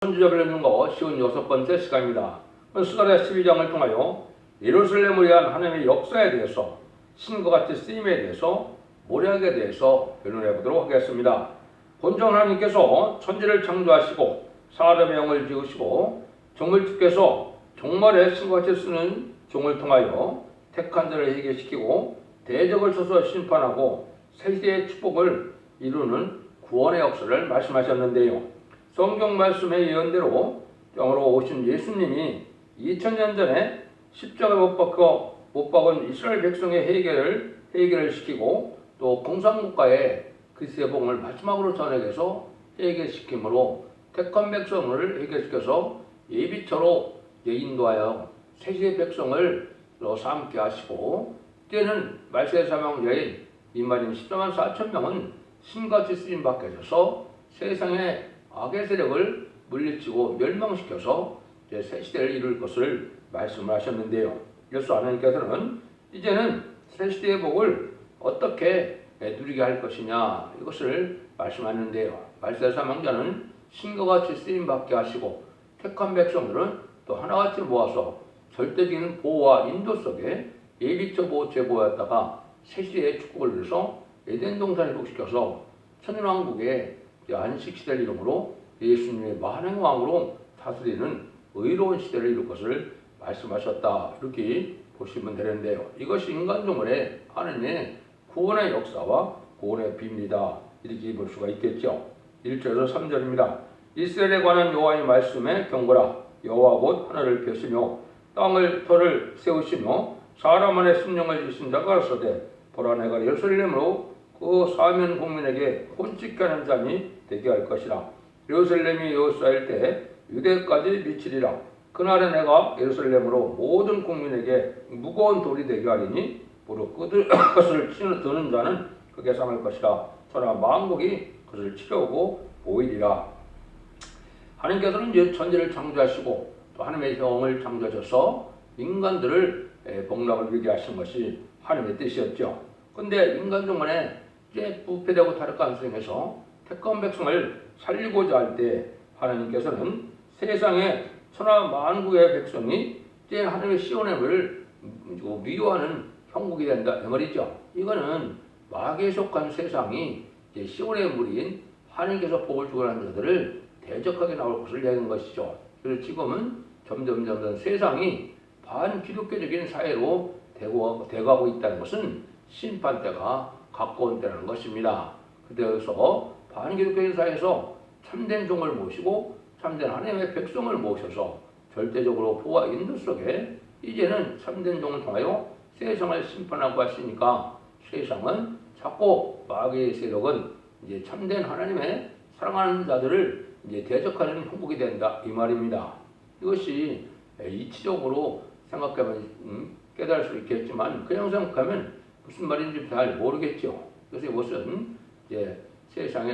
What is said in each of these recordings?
천주자별을 읽는 거 쉬운 6번째 시간입니다. 스가랴 12장을 통하여 예루살렘을 위한 하나님의 역사에 대해서 신과 같이 쓰임에 대해서 모략에 대해서 변론해 보도록 하겠습니다. 본전 하나님께서 천지를 창조하시고 사람의 영을 지으시고 종을주께서 종말에 신과 같이 쓰는 종을 통하여 택한 자를 회개시키고 대적을 쳐서 심판하고 세세의 축복을 이루는 구원의 역사를 말씀하셨는데요. 성경 말씀의 예언대로 땅으로 오신 예수님이 2000년 전에 십자가에 못 박은 이스라엘 백성의 해결을 시키고 또 공산국가의 그리스도의 복음을 마지막으로 전해서 해결시킴으로 택한 백성을 해결시켜서 예비처로 인도하여 세세의 백성을 삼게 하시고 때는 말세의 사망자인 이만인 14만 4천 명은 신같이 쓰임 받게 하셔서 세상에 악의 세력을 물리치고 멸망시켜서 새 시대를 이룰 것을 말씀을 하셨는데요. 그래서 하나님께서는 이제는 새 시대의 복을 어떻게 누리게 할 것이냐 이것을 말씀하는데요. 말세 사망자는 신과 같이 쓰임받게 하시고 택한 백성들은 또 하나같이 모아서 절대적인 보호와 인도 속에 예비처 보호 제보였다가 새 시대의 축복을 위해서 에덴 동산을 회복시켜서 천년왕국의 안식시대를 이름으로 예수님의 만왕의 왕으로 다스리는 의로운 시대를 이룰 것을 말씀하셨다. 이렇게 보시면 되는데요. 이것이 인간종문의 하나님의 구원의 역사와 구원의 비밀이다. 이렇게 볼 수가 있겠죠. 1절에서 3절입니다. 이스라엘에 관한 여호와의 말씀에 경고라. 여호와 곧 하늘을 펴시며 땅을 터를 세우시며 사람 안에 심령을 주신 자가 가라사대 보라 내가 예루살렘으로 그 사면 국민에게 혼찢게 하는 잠이 되게 할 것이라. 예루살렘이 여호수아일 때 유대까지 미치리라. 그날에 내가 예루살렘으로 모든 국민에게 무거운 돌이 되게 하리니 무릇 그것을 드는 자는 크게 상할 것이라. 천하 만국이 그것을 치려고 보이리라. 하나님께서는 이제 천지를 창조하시고 또 하나님의 형을 창조하셔서 인간들을 복락을 누리게 하신 것이 하나님의 뜻이었죠. 근데 인간 중간에 이제 부패되고 타락한 세상에서 택한 백성을 살리고자 할 때 하나님께서는 세상의 천하 만국의 백성이 이제 하나님의 시온의 미워하는 형국이 된다 이 말이죠. 이거는 마귀에 속한 세상이 이제 시온의 물인 하나님께서 복을 주고하는 자들을 대적하게 나올 것을 얘기하는 것이죠. 그래서 지금은 점점 세상이 반기독교적인 사회로 되어가고 있다는 것은 심판 때가 가까운 때라는 것입니다. 그래서 반기독교적인 사회에서 참된 종을 모시고 참된 하나님의 백성을 모셔서 절대적으로 보호와 인도 속에 이제는 참된 종을 통하여 세상을 심판하고 하시니까 세상은 자꾸 마귀의 세력은 이제 참된 하나님의 사랑하는 자들을 이제 대적하는 형국이 된다 이 말입니다. 이것이 이치적으로 생각하면 깨달을 수 있겠지만 그냥 생각하면 무슨 말인지 잘 모르겠죠. 그래서 이것은 이제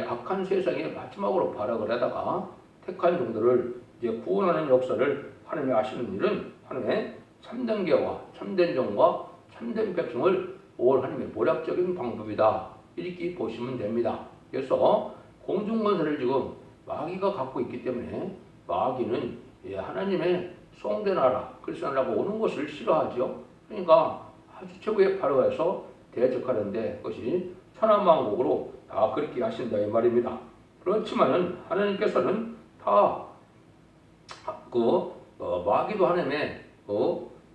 악한 세상에 마지막으로 발악을 하다가 택한 종들을 이제 구원하는 역사를 하나님이 하시는 일은 하나님의 참된 계와 참된 종과 참된 백성을 모을 하나님의 모략적인 방법이다. 이렇게 보시면 됩니다. 그래서 공중권세를 지금 마귀가 갖고 있기 때문에 마귀는 하나님의 성된 나라, 그리스도 나라가 오는 것을 싫어하죠. 그러니까 아주 최고의 발악해서 대적하는데 그것이 천하만국으로 다 그렇게 하신다 이 말입니다. 그렇지만은 하나님께서는 다 마귀도 하나님의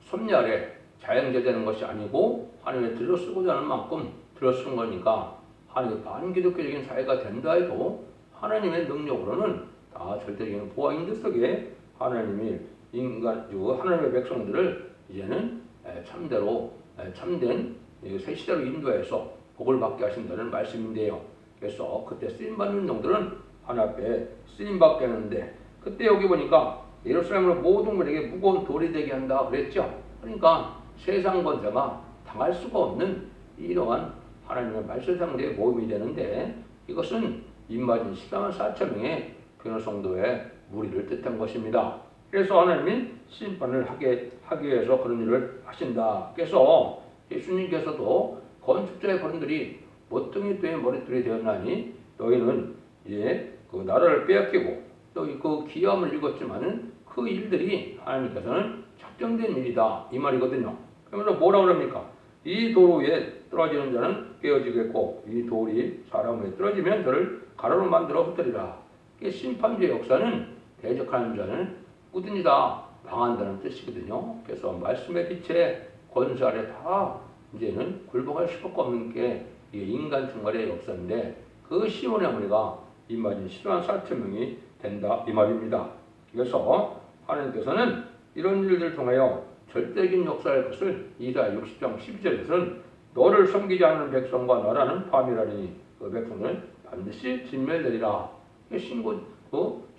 섭리 아래 자영제되는 것이 아니고 하나님의 들어쓰고자 하는 만큼 들어쓰는 거니까 하나님의 반기독교적인 사회가 된다 해도 하나님의 능력으로는 다 절대적인 보아 인도 속에 하나님의 하나님의 백성들을 이제는 참대로 참된 새 시대로 인도해서 복을 받게 하신다는 말씀인데요. 그래서 그때 쓰임받는 종들은 하나 앞에 쓰임받게 하는데 그때 여기 보니까 예루살렘으로 모든 분에게 무거운 돌이 되게 한다 그랬죠. 그러니까 세상 권세가 당할 수가 없는 이러한 하나님의 말세상대의 모임이 되는데 이것은 입맞은 14만 4천 명의 변호 성도의 무리를 뜻한 것입니다. 그래서 하나님이 심판을 하기 위해서 그런 일을 하신다. 그래서 예수님께서도 건축자의 번들이 모퉁이 떼의 머릿돌이 되었나니 너희는 이제 그 나라를 빼앗기고 또 그 기함을 읽었지만은 그 일들이 하나님께서는 작정된 일이다 이 말이거든요. 그러면서 뭐라 그럽니까? 이 돌 위에 떨어지는 자는 깨어지겠고 이 돌이 사람 위에 떨어지면 저를 가로로 만들어 흩뜨리라. 심판주의 역사는 대적하는 자는 꾸준히 다 망한다는 뜻이거든요. 그래서 말씀의 빛에 권세 아래 다 이제는 굴복할 수밖에 없는 게 인간 생활의 역사인데 그 시온의 어머니가 임마진 10만 4천 명이 된다 이 말입니다. 그래서 하나님께서는 이런 일들을 통하여 절대적인 역사의 것을 이사야 60장 12절에서는 너를 섬기지 않는 백성과 나라는 파멸하리니 그 백성은 반드시 진멸되리라.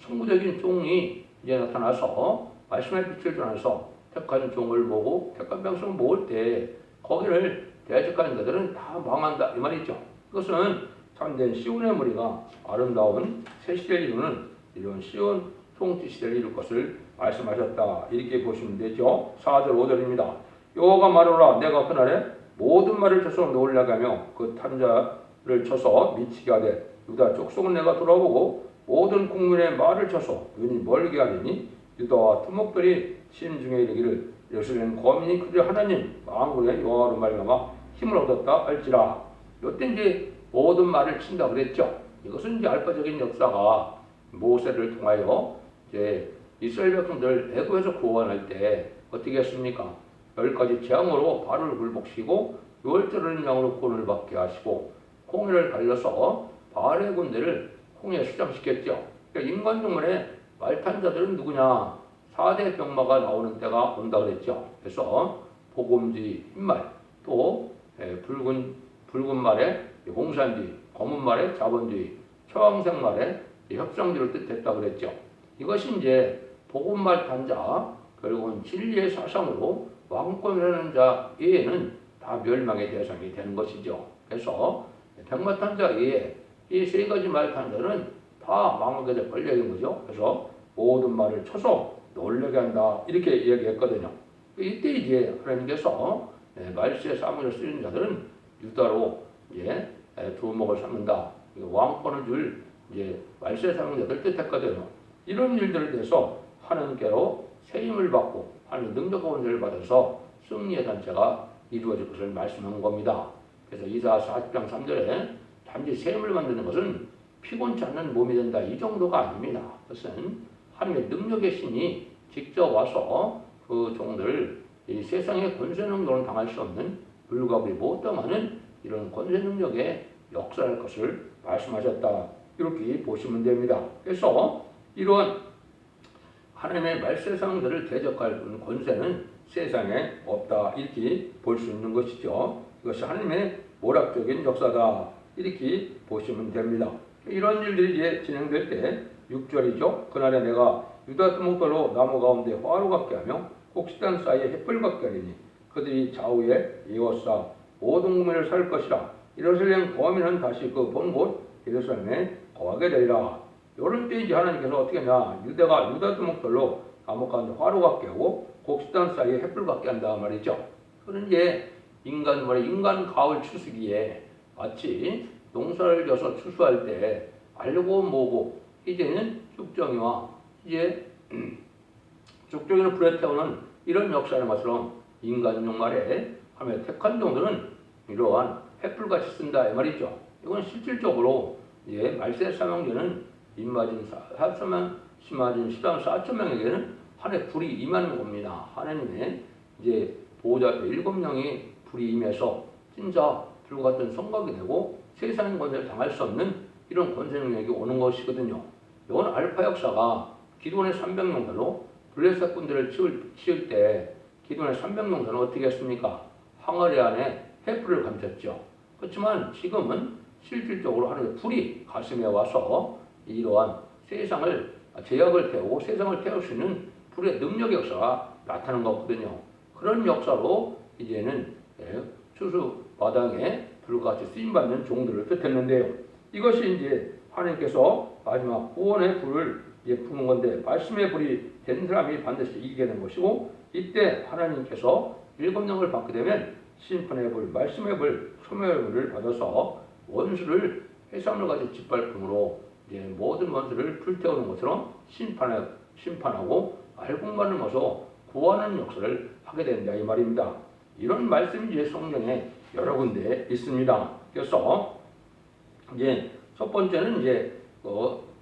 선구적인 종이 이제 나타나서 말씀의 빛을 전해서 택한 종을 보고 택한 백성을 모을 때 거기를 대적하는 자들은 다 망한다 이 말이죠. 그것은 참된 시온의 무리가 아름다운 새 시대를 이루는 이런 시온 통치 시대를 이룰 것을 말씀하셨다 이렇게 보시면 되죠. 4절 5절입니다. 여호와가 말하노라 내가 그날에 모든 말을 쳐서 놀라게 하며 그 탄자를 쳐서 미치게 하되 유다 족속은 내가 돌아보고 모든 국민의 말을 쳐서 눈이 멀게 하리니 유다와 토목들이 심중에 이르기를 예루살렘 거민이 그들 하나님 만군의 여호와로 말미암아 힘을 얻었다 할지라. 이때 이제 모든 말을 친다 그랬죠. 이것은 이제 알파적인 역사가 모세를 통하여 이제 이스라엘 백성들 애굽에서 구원할 때 어떻게 했습니까? 10가지 재앙으로 발을 굴복시키고 6월절은 양으로 구원을 받게 하시고 홍해를 갈려서 바알의 군대를 홍해에 수장시켰죠. 그러니까 인간 중간에 말탄자들은 누구냐? 4대 병마가 나오는 때가 온다 그랬죠. 그래서 보금지 흰말, 또 붉은 말에 홍산지, 검은 말에 자본주의, 초황색 말에 협상주를 뜻했다 그랬죠. 이것이 이제 복음말 탄자, 결국은 진리의 사상으로 왕권이라는 자 외에는 다 멸망의 대상이 되는 것이죠. 그래서 백마탄자 외에 이 세 가지 말 탄자는 다 망하게 될 권력인 거죠. 그래서 모든 말을 쳐서 놀라게 한다 이렇게 이야기했거든요. 이때 이제 하나님께서 말세 사무를 쓰는 자들은 유다로 이제 두목을 삼는다. 왕권을 줄 이제 말세 사명자들 뜻했거든요. 이런 일들에 대해서 하나님께로 새 힘을 받고 하나님 능력과 원죄를 받아서 승리의 단체가 이루어질 것을 말씀한 겁니다. 그래서 이사야 40장 3절에 단지 새 힘을 만드는 것은 피곤치 않는 몸이 된다 이 정도가 아닙니다. 그것은 하나님의 능력의 신이 직접 와서 그 종들 이 세상의 권세 능력은 당할 수 없는 불가불이 못당하는 이런 권세 능력의 역사할 것을 말씀하셨다 이렇게 보시면 됩니다. 그래서 이러한 하나님의 말세상들을 대적할 권세는 세상에 없다 이렇게 볼 수 있는 것이죠. 이것이 하나님의 모략적인 역사다 이렇게 보시면 됩니다. 이런 일들이 이제 진행될 때 6절이죠. 그날에 내가 유다 토목들로 나무 가운데 화로 같게 하며 곡식단 사이에 햇불 같게 하리니 그들이 좌우에 이어싸 모든 국민을 살 것이라. 예루살렘 거민은 다시 그 본 곳 예루살렘에 거하게 되리라. 이런 때 이제 하나님께서 어떻게 하냐, 유다 토목들로 나무 가운데 화로 같게 하고 곡식단 사이에 햇불 같게 한다 말이죠. 그런 이제 인간 가을 추수기에 마치 농사를 져서 추수할 때 알고 모고 이제는 죽정이와 이제 죽정이를 불에 태우는 이런 역사를 것처럼 인간용 말에 하며 택한 종들은 이러한 햇불같이 쓴다 이 말이죠. 이건 실질적으로 이제 말세 사명제는 임마진 4천명, 심마진 10만 4천 명에게는 하늘의 불이 임하는 겁니다. 하나님의 이제 보호자 7명이 불이 임해서 진짜 불과 같은 성곽이 되고 세상의 권세를 당할 수 없는 이런 권세 능력이 오는 것이거든요. 이건 알파 역사가 기존의 300명들로 블레셋 군대를 치울 때 기존의 300명들은 어떻게 했습니까? 항아리 안에 햇불을 감췄죠. 그렇지만 지금은 실질적으로 하나님의 불이 가슴에 와서 이러한 세상을 제약을 태우고 세상을 태울 수 있는 불의 능력의 역사가 나타나는 거거든요. 그런 역사로 이제는 추수 마당에 불같이 쓰임받는 종들을 뜻했는데요. 이것이 이제 하나님께서 마지막 구원의 불을 푸는 건데 말씀의 불이 된 사람이 반드시 이기게 되는 것이고 이때 하나님께서 7명을 받게 되면 심판의 불, 말씀의 불, 소멸의 불을 받아서 원수를 해산물같이 짓밟음으로 이제 모든 원수를 불태우는 것처럼 심판하고 알곡만을 모서 구하는 역사를 하게 된다 이 말입니다. 이런 말씀이 이제 성경에 여러 군데 있습니다. 그래서 이제 첫 번째는 이제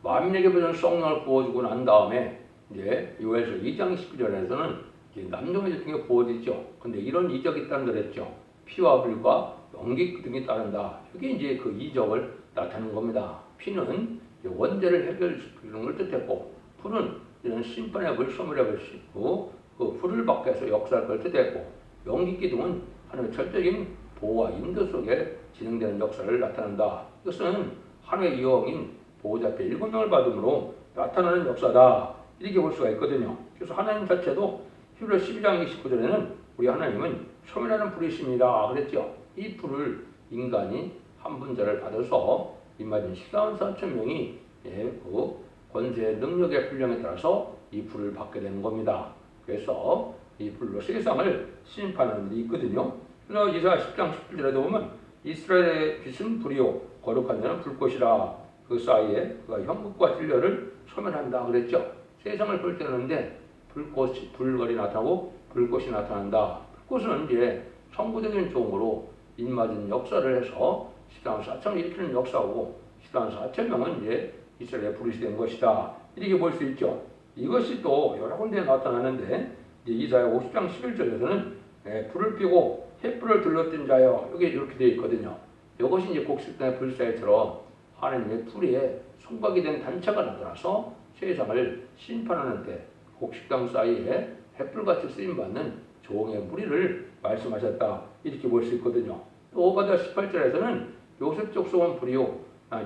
만민에게 받은 성령을 부어주고 난 다음에 이제 요엘서 2장 19절에서는 이제 남녀의 중에 부어지죠. 근데 이런 이적이 있다는 그랬죠. 피와 불과 연기 등이 따른다. 이게 이제 그 이적을 나타내는 겁니다. 피는 원죄를 해결시키는 걸 뜻했고, 불은 이런 심판의 불, 소멸의 불 싣고 그 불을 밖에서 역사할 걸 뜻했고, 연기 기둥은 하나님의 절대적인 보호와 인도 속에 진행되는 역사를 나타낸다. 이것은 하나님의 영인 보호자 앞에 7명을 받음으로 나타나는 역사다. 이렇게 볼 수가 있거든요. 그래서 하나님 자체도 히브리 12장 29절에는 우리 하나님은 소멸하는 불이십니다. 그랬죠. 이 불을 인간이 한 분자를 받아서 임마진 14만 4천 명이 그 권세의 능력의 분량에 따라서 이 불을 받게 되는 겁니다. 그래서 이 불로 세상을 심판하는 일이 있거든요. 그래서 이사야 10장 17절에도 보면 이스라엘의 빛은 불이요 거룩한 자는 불꽃이라 그 사이에 그가 형국과 진료를 소멸한다 그랬죠. 세상을 볼 때는데 불걸이 나타나고 불꽃이 나타난다. 불꽃은 이제 선구적인 종으로 입맞은 역사를 해서 14만 4천을 일으키는 역사고 14만 4천 명은 이제 이스라엘의 불이 된 것이다. 이렇게 볼 수 있죠. 이것이 또 여러 군데에 나타나는데 이제 이사야 50장 11절에서는 불을 피고 횃불을 들렀던 자여 여기 이렇게 되어 있거든요. 이것이 이제 곡식단의 불사에처럼 하나님의 불에 송각이 된 단체가 나타나서 세상을 심판하는 때 곡식당 사이에 횃불같이 쓰임받는 종의 무리를 말씀하셨다. 이렇게 볼 수 있거든요. 또 오바댜 18절에서는 요셉 족속은 불이요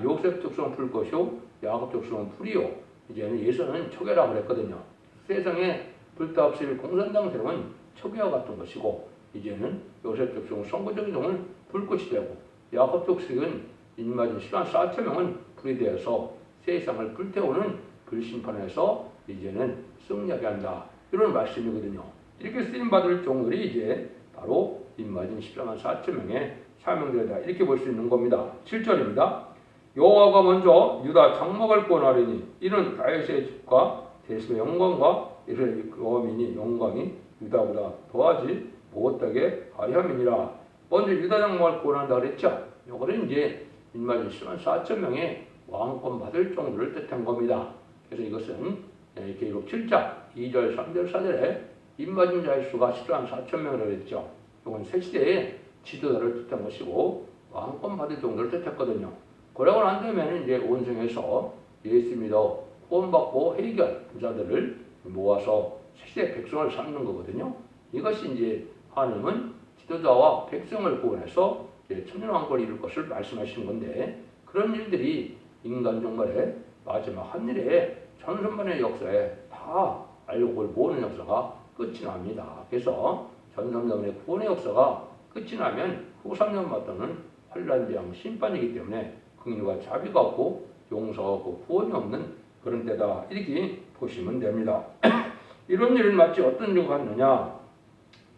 요셉 족속은 불꽃이요 야곱 족속은 불이요 이제는 예수는 초계라고 그랬거든요. 세상에 불타없을 공산당 세력은 초계와 같은 것이고 이제는 요셉 족속은 선구적인 종은 불꽃이 되고 야곱 족속은 인맞은 14만 4천 명은 불이 되어서 세상을 불태우는 불심판에서 이제는 승리하게 한다. 이런 말씀이거든요. 이렇게 쓰임받을 종들이 이제 바로 인맞은 14만 4천 명의 사명자다. 이렇게 볼 수 있는 겁니다. 7절입니다. 여호와가 먼저 유다 장막을 구원하리니 이는 다윗의 집과 대신의 영광과 이스라엘 거민이 영광이 유다보다 더하지 못하게 하려 함이니라. 먼저 유다 장막을 구원한다 그랬죠. 이거는 이제 인맞은 14만 4천 명의 왕권 받을 종들을 뜻한 겁니다. 그래서 이것은 계시록 7장 2절 3절 4절에 인맞은 자의 수가 14만 4천 명이라고 했죠. 이건 새 시대의 지도자를 뜻한 것이고 왕권 받을 종들을 뜻했거든요. 그러고 난 다음에는 이제 온성에서 예수 믿어 구원받고 회개한 부자들을 모아서 새 시대 백성을 삼는 거거든요. 이것이 이제 하나님은 지도자와 백성을 구원해서 천년 왕권을 이룰 것을 말씀하시는 건데 그런 일들이 인간 종말의 마지막 한 일에 전선만의 역사에 다 알곡을 모으는 역사가 끝이 납니다. 그래서 전선만의 구원의 역사가 끝이 나면 후 3년 마다는 환란장 심판이기 때문에 긍휼과 자비가 없고 용서가 없고 구원이 없는 그런 때다. 이렇게 보시면 됩니다. 이런 일을 마치 어떤 일과 같느냐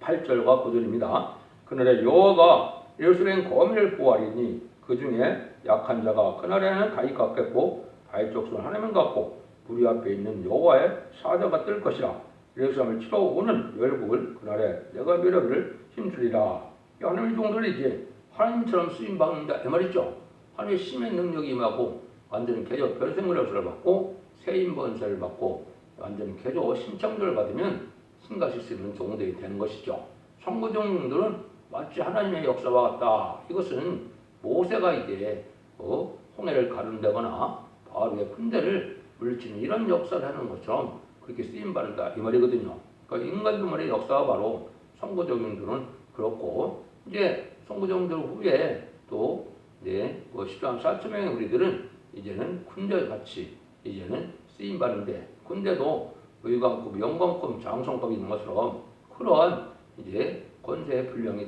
8절과 9절입니다. 그날에 여호와가 예루살렘 거민을 보호하리니 그 중에 약한 자가 그날에는 다윗 같겠고 다윗 족속은 하나님 같고 우리 앞에 있는 여호와의 사자가 뜰 것이라. 예루살렘을 치러 오는 열국을 그날에 내가 멸하기를 힘주리라. 하나님의 종들이 이제 하나님처럼 쓰임 받는다 이 말이죠. 하나님의 심의 능력이 임하고 완전 개조 별생물 역사를 받고 세임 번세를 받고 완전 개조 심창조를 받으면 신가시 쓰는 종들이 되는 것이죠. 선거 종들은 마치 하나님의 역사와 같다. 이것은 모세가 이제 홍해를 가른다거나 바로의 군대를 물리치는 이런 역사를 하는 것처럼 그렇게 쓰임받는다 이 말이거든요. 그러니까 인간들의 역사가 바로 선거종들은 그렇고 이제 선거종들 후에 또 이제 14만 4천 명의 우리들은 이제는 군대같이 이제는 쓰임받는데 군대도 의관급, 영광급, 장성급이 있는 것처럼 그러한 이제 권세의 분량이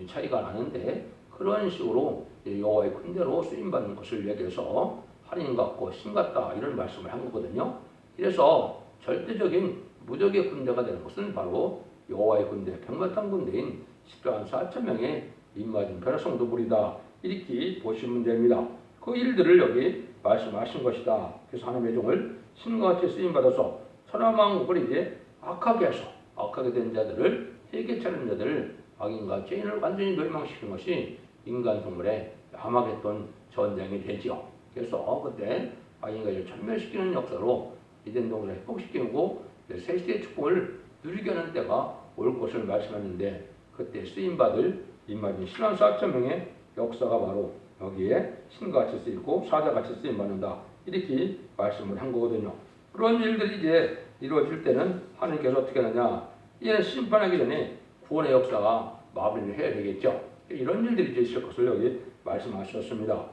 차이가 나는데 그런 식으로 여호와의 군대로 쓰임받는 것을 얘기해서 하나님 같고 신 같다 이런 말씀을 한 거거든요. 그래서 절대적인 무적의 군대가 되는 것은 바로 여호와의 군대, 백마탄 군대인 14만 4천 명의 임맞은 벼락성도불이다 이렇게 보시면 됩니다. 그 일들을 여기 말씀하신 것이다. 그래서 하나님의 종을 신과 같이 쓰임 받아서 천하만국을 이제 악하게 해서 악하게 된 자들을 회개 차린 자들을 악인과 죄인을 완전히 멸망시킨 것이 인간 성물의 아마겟돈 전쟁이 되지요. 그래서 그때 악인과 죄를 전멸시키는 역사로 이된 동네를 회복시키고 새 시대의 축복을 누리게 하는 때가 올 것을 말씀하는데 그때 쓰임받을 임마진 10만 4천 명의 역사가 바로 여기에 신같이 쓰이고 사자같이 쓰임받는다. 이렇게 말씀을 한 거거든요. 그런 일들이 이제 이루어질 때는 하나님께서 어떻게 하느냐. 이제는 심판하기 전에 구원의 역사가 마무리를 해야 되겠죠. 이런 일들이 이제 있을 것을 여기 말씀하셨습니다.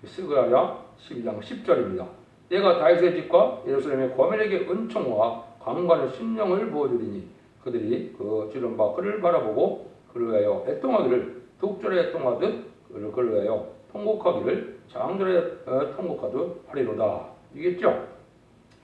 스가랴 12장 10절입니다. 내가 다윗의 집과 예루살렘의 거민에게 은총과 강관의 심령을 부어주리니 그들이 그 지른 바 그를 바라보고 그를 위하여 애통하기를 독절에 애통하듯 그를 위하여 통곡하기를 장절에 통곡하듯 하리로다. 이겠죠?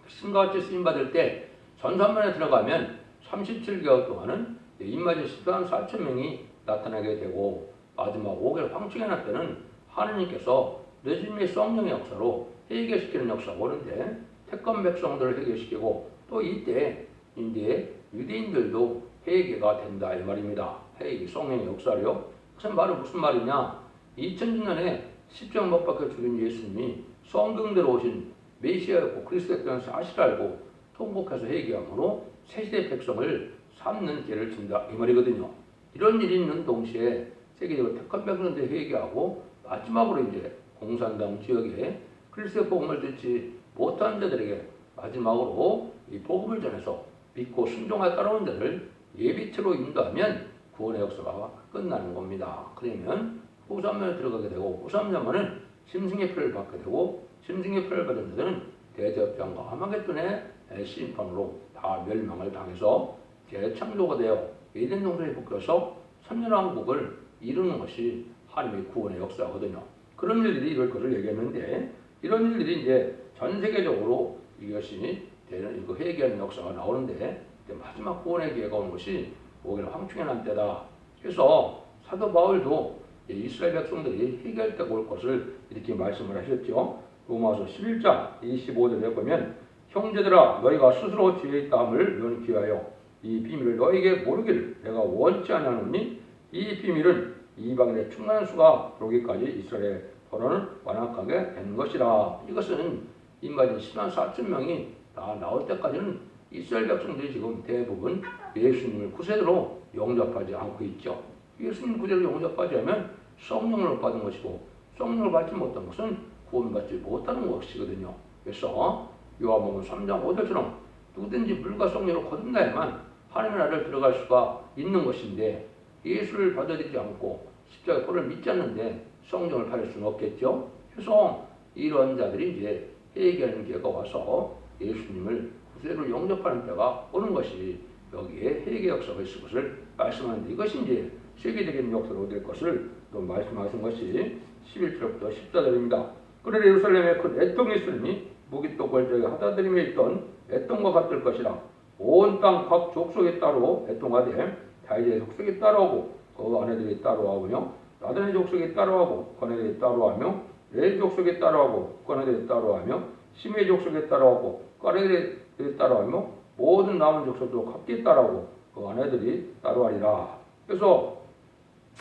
신과 같이 쓰임받을 때 전산면에 들어가면 37개월 동안은 임마진 14만 4천 명이 나타나게 되고 마지막 5개월 황충해날 때는 하느님께서 늦음의 성령의 역사로 회개시키는 역사가 오는데 택한 백성들을 회개시키고 또 이때 이제 유대인들도 회개가 된다 이 말입니다. 회개 성령의 역사로요. 그것은 바로 무슨 말이냐? 2000년에 십자가 못 박혀 죽은 예수님이 성경대로 오신 메시아였고 그리스도였다는 사실을 알고 통곡해서 회개함으로 새시대 백성을 삼는 길을 준다 이 말이거든요. 이런 일이 있는 동시에 세계적으로 택한 백성들이 회개하고 마지막으로 이제 공산당 지역에 그리스도의 복음을 듣지 못한 자들에게 마지막으로 이 복음을 전해서 믿고 순종하여 따라온 자를 예비체로 인도하면 구원의 역사가 끝나는 겁니다. 그러면 후삼년에 들어가게 되고 후삼년만은 짐승의 표를 받게 되고 짐승의 표를 받은 자들은 대접장과 하마겟돈의 심판으로 다 멸망을 당해서 재창조가 되어 에덴 동산에 복귀해서 천년왕국을 이루는 것이 하나님의 구원의 역사거든요. 그런 일들이 이럴 것을 얘기했는데 이런 일들이 이제 전 세계적으로 이것이 되는 이거 회개하는 역사가 나오는데 마지막 구원의 기회가 오는 것이 오기는 황충의 난 때다. 그래서 사도 바울도 이스라엘 백성들이 회개할 때가 올 것을 이렇게 말씀을 하셨죠. 로마서 11장 25절에 보면 형제들아 너희가 스스로 죄에 있다함을 면키 하여 이 비밀을 너희에게 모르기를 내가 원치 아니하노니 이 비밀은 이방인의 충만한 수가 들어오기까지 이스라엘의 번호는 완악하게 된 것이라. 이것은 임마진 10만 4천 명이 다 나올 때까지는 이스라엘 백성들이 지금 대부분 예수님을 구세주로 영접하지 않고 있죠. 예수님 구세주로 영접하지 않으면 성령을 못 받은 것이고 성령을 받지 못한 것은 구원받지 못하는 것이거든요. 그래서 요한복음 3장 5절처럼 누구든지 물과 성령으로 거듭나야만 하나님의 나라를 들어갈 수가 있는 것인데 예수를 받아들이지 않고 십자가의 보혈을 믿지 않는데 성령을 받을 수는 없겠죠. 그래서 이런 자들이 이제 회개하는 기회가 와서 예수님을 구세주로 영접하는 때가 오는 것이 여기에 회개 역사가 있을 것을 말씀하는데 이것이 이제 세계적인 역사로 될 것을 또 말씀하신 것이 11절부터 14절입니다. 그러나 예루살렘에 큰 애통이 있으니 무기또 골짜기 하다드림에 있던 애통과 같을 것이라. 온 땅 각 족속에 따로 애통하되 다윗의 족속에 따라오고 그 아내들이 따라오며 나단의 족속에 따라오고 그 아내들이 따라오며 레위 족속에 따라오고 그 아내들이 따라오며 시므의 족속에 따라오고 그 아내들이 따라오며 모든 남은 족속도 각기 따라오고 그 아내들이 따라오리라. 그래서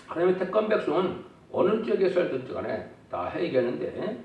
하나님의 택한 백성은 어느 지역에 살든지 간에 다 회개하는데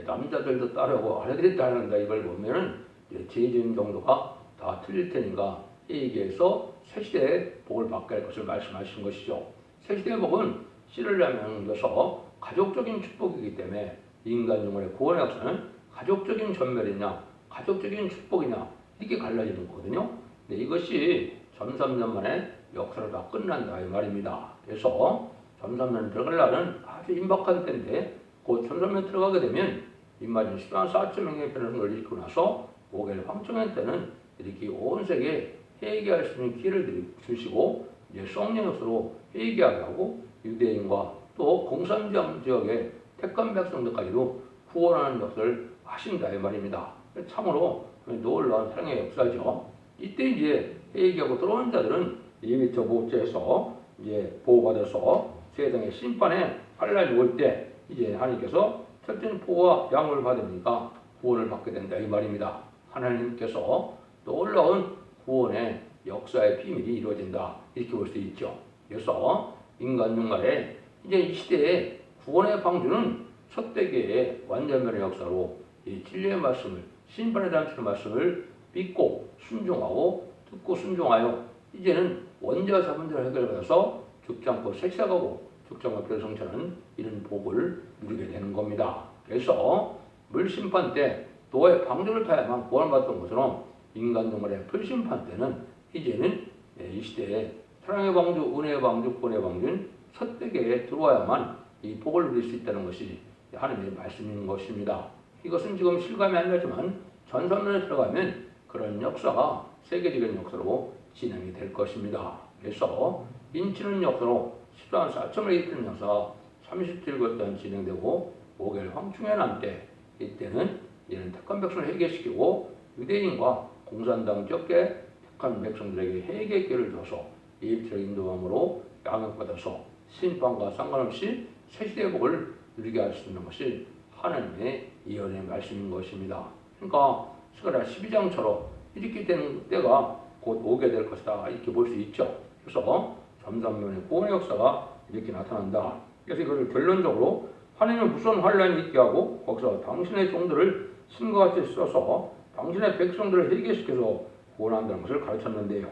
남자들도 따르고 아내들이 따른다. 이걸 보면은 죄진 정도가 다 틀릴 테니까 회개해서 새시대의 복을 받게 할 것을 말씀하신 것이죠. 새시대의 복은 씨를 남겨서 가족적인 축복이기 때문에 인간 영혼의 구원의 역사는 가족적인 전멸이냐 가족적인 축복이냐 이렇게 갈라지는 거거든요. 근데 이것이 점삼년 만에 역사로 다 끝난다 이 말입니다. 그래서 점삼년 들어갈 날은 아주 임박한 때인데 곧 점삼년 들어가게 되면 임마진 10만 4천 명의 변호사를 일으키고 나서 5개월 황청한 때는 이렇게 온 세계에 회개할 수 있는 기회를 주시고 이제 성령 역사로 회개하게 하고 유대인과 또 공산주의 지역의 택한 백성들까지도 구원하는 역사를 하신다 이 말입니다. 참으로 놀라운 사랑의 역사죠. 이때 이제 회개하고 들어온 자들은 예비처 목재에서 이제 보호받아서 세상의 심판에 환란이 올 때 이제 하나님께서 첫째는 보호와 양을 받으니까 구원을 받게 된다 이 말입니다. 하나님께서 놀라운 구원의 역사의 비밀이 이루어진다 이렇게 볼 수 있죠. 그래서 인간 융말에 이제 이 시대에 구원의 방주는 첫대계의 완전변의 역사로 이 진리의 말씀을 심판에 대한 진리의 말씀을 믿고 순종하고 듣고 순종하여 이제는 원죄와 자본죄를 해결받아서 죽지 않고 색색하고 죽지 않고 별성천하는 이런 복을 누리게 되는 겁니다. 그래서 물심판 때 노아의 방주를 타야만 구원받던 것처럼 인간 융말의 불심판 때는 이제는 이 시대에 사랑의 방주, 은혜의 방주, 구원의 방주는 첫대계에 들어와야만 이 복을 누릴 수 있다는 것이 하나님의 말씀인 것입니다. 이것은 지금 실감이 안 나지만 전선론에 들어가면 그런 역사가 세계적인 역사로 진행이 될 것입니다. 그래서 인치는 역사로 14만 4천을 일으키는 역사 37것 동안 진행되고 5개월 황충의 난 때 이때는 이런 택한 백성을 해결시키고 유대인과 공산당 적게 택한 백성들에게 해결의 기회를 줘서 예비적 인도함으로 양육받아서 심판과 상관없이 새시대의 복을 누리게 할 수 있는 것이 하나님의 예언의 말씀인 것입니다. 그러니까 스가랴 12장처럼 이렇게 되는 때가 곧 오게 될 것이다 이렇게 볼 수 있죠. 그래서 점점면의 구원의 역사가 이렇게 나타난다. 그래서 이것을 결론적으로 하나님은 무슨 환란이 있게 하고 거기서 당신의 종들을 신과 같이 써서 당신의 백성들을 회개시켜서 구원한다는 것을 가르쳤는데요.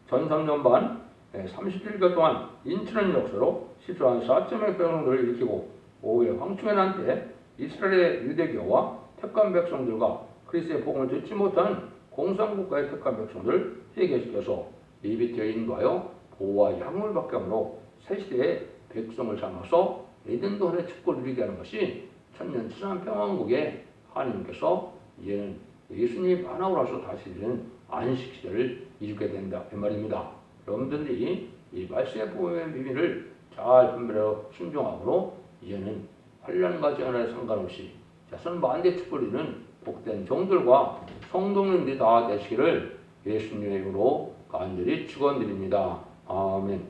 전 3년 반 37개월 동안 인치는 역사로 14만 4천의 백성들을 일으키고 5회 황충의 난 때 이스라엘의 유대교와 택한 백성들과 그리스도의 복음을 듣지 못한 공산국가의 택한 백성들을 회개시켜서 예비되어 인도하여 보호와 양을 받게 함으로 새시대의 백성을 삼아서 에덴동산의 축복을 누리게 하는 것이 천년 지상 평안국에 하나님께서 이제는 예수님이 만나오라서 다시는 안식시대를 이루게 된다 이 말입니다. 여러분들이 이 말씀의 복음의 비밀을 잘 분별하여 순종함으로 이제는 환난과 재난에 상관없이 자선 만대 축복을 복된 종들과 성도님들이 다 되시기를 예수님의 이름으로 간절히 축원드립니다. 아멘.